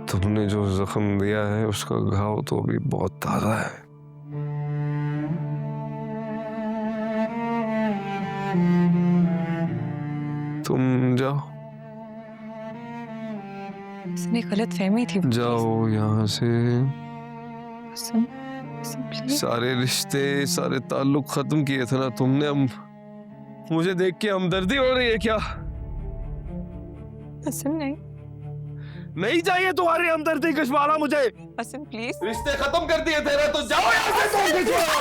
तुमने जो जख्म दिया है उसका घाव तो अभी बहुत ताजा है। तुम जाओ, इसमें गलत फहमी थी। जाओ यहाँ से। हसन, प्लीज। सारे रिश्ते, सारे ताल्लुक खत्म किए थे ना तुमने। अब मुझे देख के हमदर्दी हो रही है क्या? हसन नहीं। नहीं चाहिए तुम्हारी हमदर्दी कशवाला मुझे। हसन प्लीज। रिश्ते खत्म कर दिए तेरे, तो जाओ यहाँ से तुम कशवाला।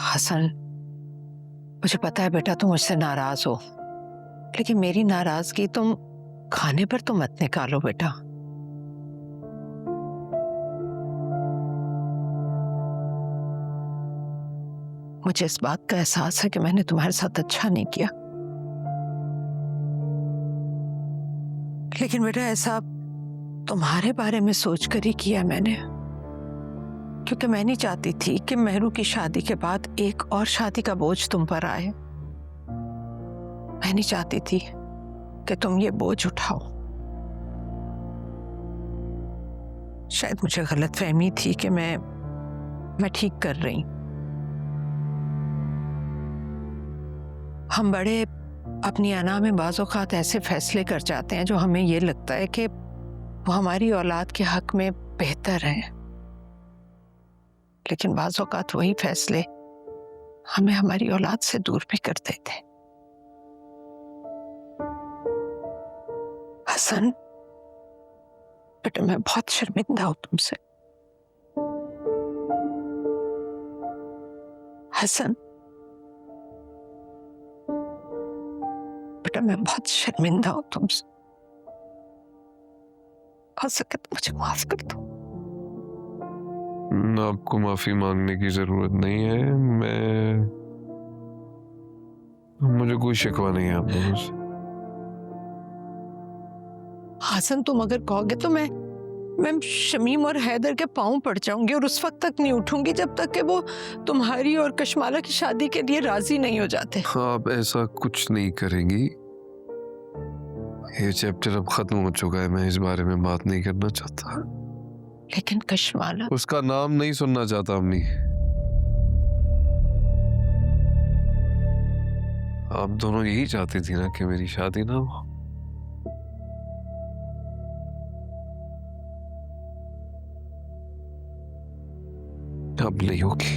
हसन, मुझे पता है बेटा तुम मुझसे नाराज हो, लेकिन मेरी नाराजगी तुम खाने पर तो मत निकालो बेटा। मुझे इस बात का एहसास है कि मैंने तुम्हारे साथ अच्छा नहीं किया, लेकिन बेटा ऐसा तुम्हारे बारे में सोचकर ही किया मैंने, क्योंकि मैं नहीं चाहती थी कि मेहरू की शादी के बाद एक और शादी का बोझ तुम पर आए। मैं नहीं चाहती थी कि तुम ये बोझ उठाओ। शायद मुझे गलतफहमी थी कि मैं ठीक कर रही। हम बड़े अपनी अना में बाज़ औक़ात ऐसे फैसले कर जाते हैं जो हमें ये लगता है कि वो हमारी औलाद के हक में बेहतर हैं, लेकिन बाज़ औक़ात वही फैसले हमें हमारी औलाद से दूर भी कर देते। हसन बेटा, मैं बहुत शर्मिंदा हूं तुमसे। हसन बेटा, मैं बहुत शर्मिंदा हूं तुमसे। हो सके तो मुझे माफ कर दो। आपको माफी मांगने की जरूरत नहीं है। मुझे कोई शिकवा नहीं है आप दोनों से। हसन, तुम अगर कहोगे तो मैं शमीम और हैदर के पांव पड़ जाऊंगी और उस वक्त तक नहीं उठूंगी जब तक कि वो तुम्हारी और कशमाला की शादी के लिए राजी नहीं हो जाते। आप ऐसा कुछ नहीं करेंगी। ये चैप्टर अब खत्म हो चुका है, मैं इस बारे में बात नहीं करना चाहता। लेकिन कशमाला, उसका नाम नहीं सुनना चाहता अम्मी। आप दोनों यही चाहती थी ना कि मेरी शादी ना हो। अब नहीं होगी।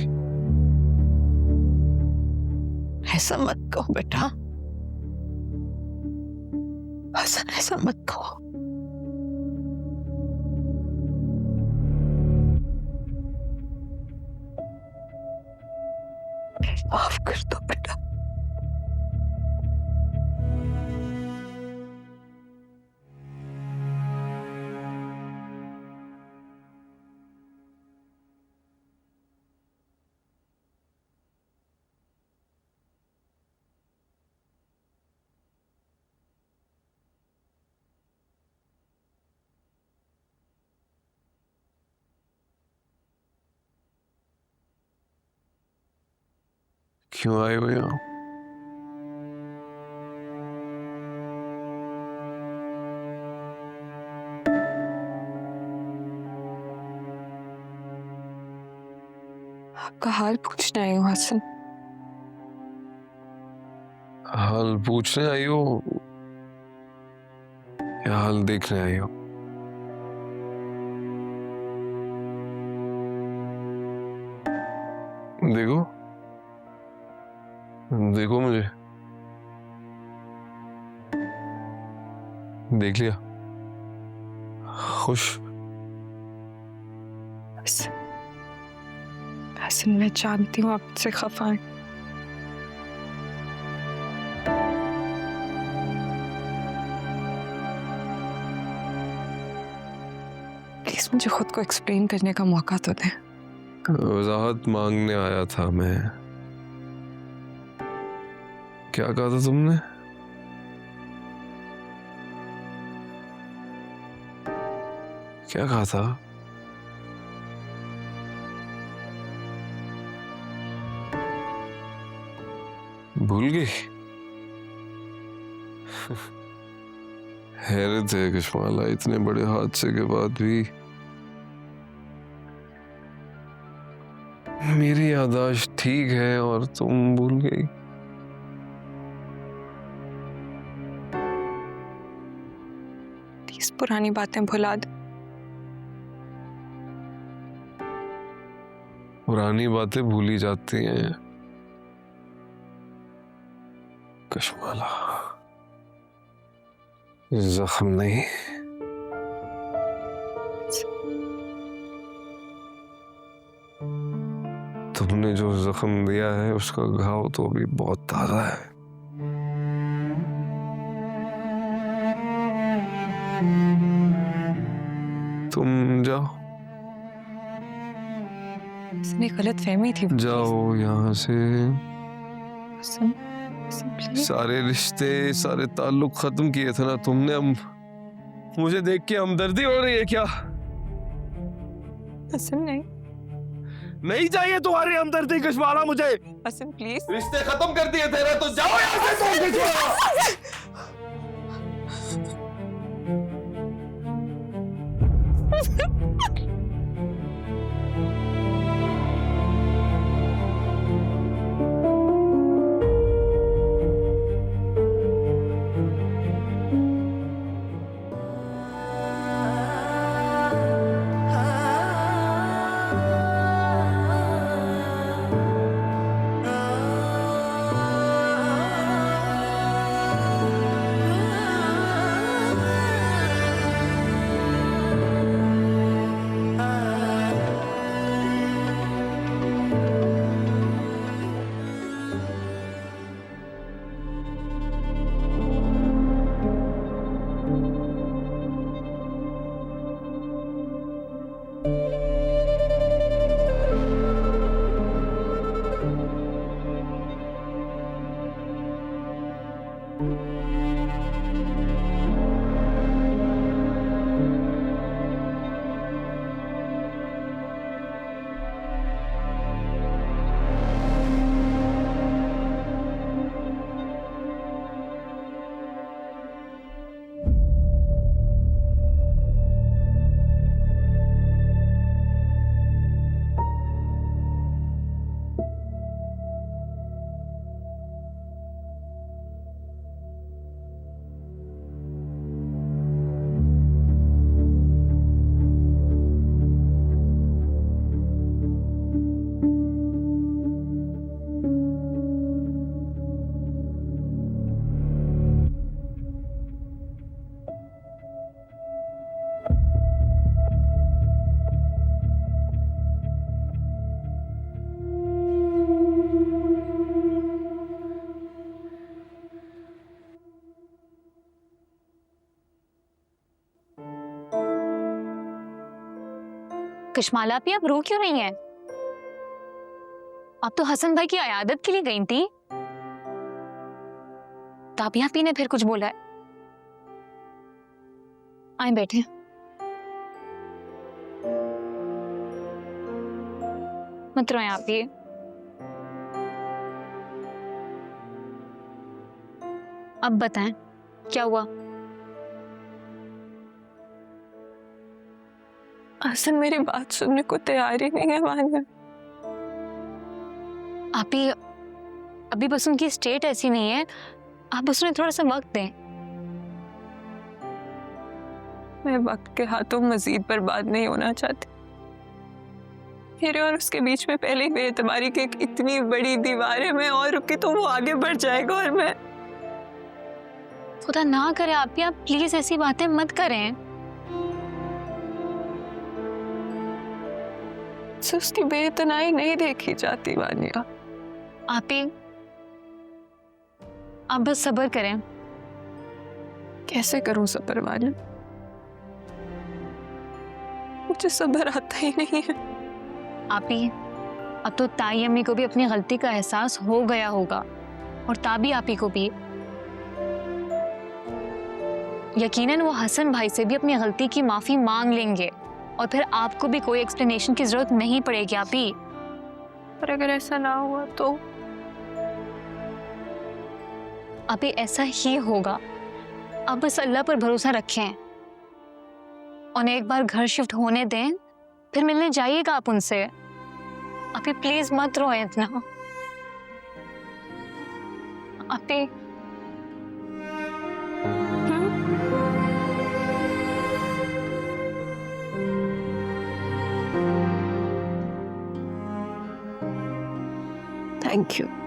ऐसा मत कहो बेटा। हसन, ऐसा मत कहो। माफ कर दो बेटा। क्यों आए हो यहाँ? आपका हाल पूछने आई हूँ हसन। हाल पूछने आई हो या हाल देखने आई हो? देखो देखो, मुझे देख लिया। खुश? हसन, मैं जानती हूँ आप मुझसे खफा हैं, प्लीज मुझे खुद को एक्सप्लेन करने का मौका तो दें। वजाहत मांगने आया था मैं। क्या कहा था तुमने? क्या कहा था? भूल गई? हैरत है कश्माला, इतने बड़े हादसे के बाद भी मेरी याददाश्त ठीक है और तुम भूल गई। प्लीज पुरानी बातें भुला दो। पुरानी बातें भूली जाती हैं कश्माला, जख्म नहीं। तुमने जो जख्म दिया है उसका घाव तो अभी बहुत ताजा है। तुम जाओ, इसने गलत फहमी थी। जाओ यहाँ से। हसन, हसन, please। सारे रिश्ते, सारे ताल्लुक खत्म किए थे ना तुमने। अब मुझे देख के हमदर्दी हो रही है क्या? हसन नहीं, नहीं चाहिए तुम्हारी हमदर्दी कश्माला मुझे। हसन प्लीज। रिश्ते खत्म कर दिए तेरे, तो जाओ यहाँ से तुम कश्माला। कश्माला आप रो क्यों रही हैं? आप तो हसन भाई की अयादत के लिए गई थी। ताबिया पी ने फिर कुछ बोला है? आए बैठे। मत रोएं आप ये। अब बताएं क्या हुआ? हसन मेरी बात सुनने को तैयार ही नहीं है वानिया। आप ही अभी बस उनकी स्टेट ऐसी नहीं है, आप बस उन्हें थोड़ा सा वक्त दें। मैं वक्त के हाथों मजीद बर्बाद नहीं होना चाहती। मेरे और उसके बीच में पहले ही बेएतबारी की एक इतनी बड़ी दीवार है। मैं और रुकी तो वो आगे बढ़ जाएगा और मैं। खुदा ना करे आप प्लीज ऐसी बातें मत करें। से उसकी बेइतनाई नहीं देखी जाती वानिया। आप बस सब्र करें। कैसे करूं सब्र वानिया? मुझे सब्र आता ही नहीं है। अब तो ताई अम्मी को भी अपनी गलती का एहसास हो गया होगा और ताबी आपी को भी। यकीनन वो हसन भाई से भी अपनी गलती की माफी मांग लेंगे। और फिर आपको भी कोई एक्सप्लेनेशन की जरूरत नहीं पड़ेगी अभी। पर अगर ऐसा ना हुआ तो? अभी ऐसा ही होगा। आप बस अल्लाह पर भरोसा रखें और एक बार घर शिफ्ट होने दें, फिर मिलने जाइएगा आप उनसे। अभी प्लीज मत रोएं इतना। अभी थैंक यू।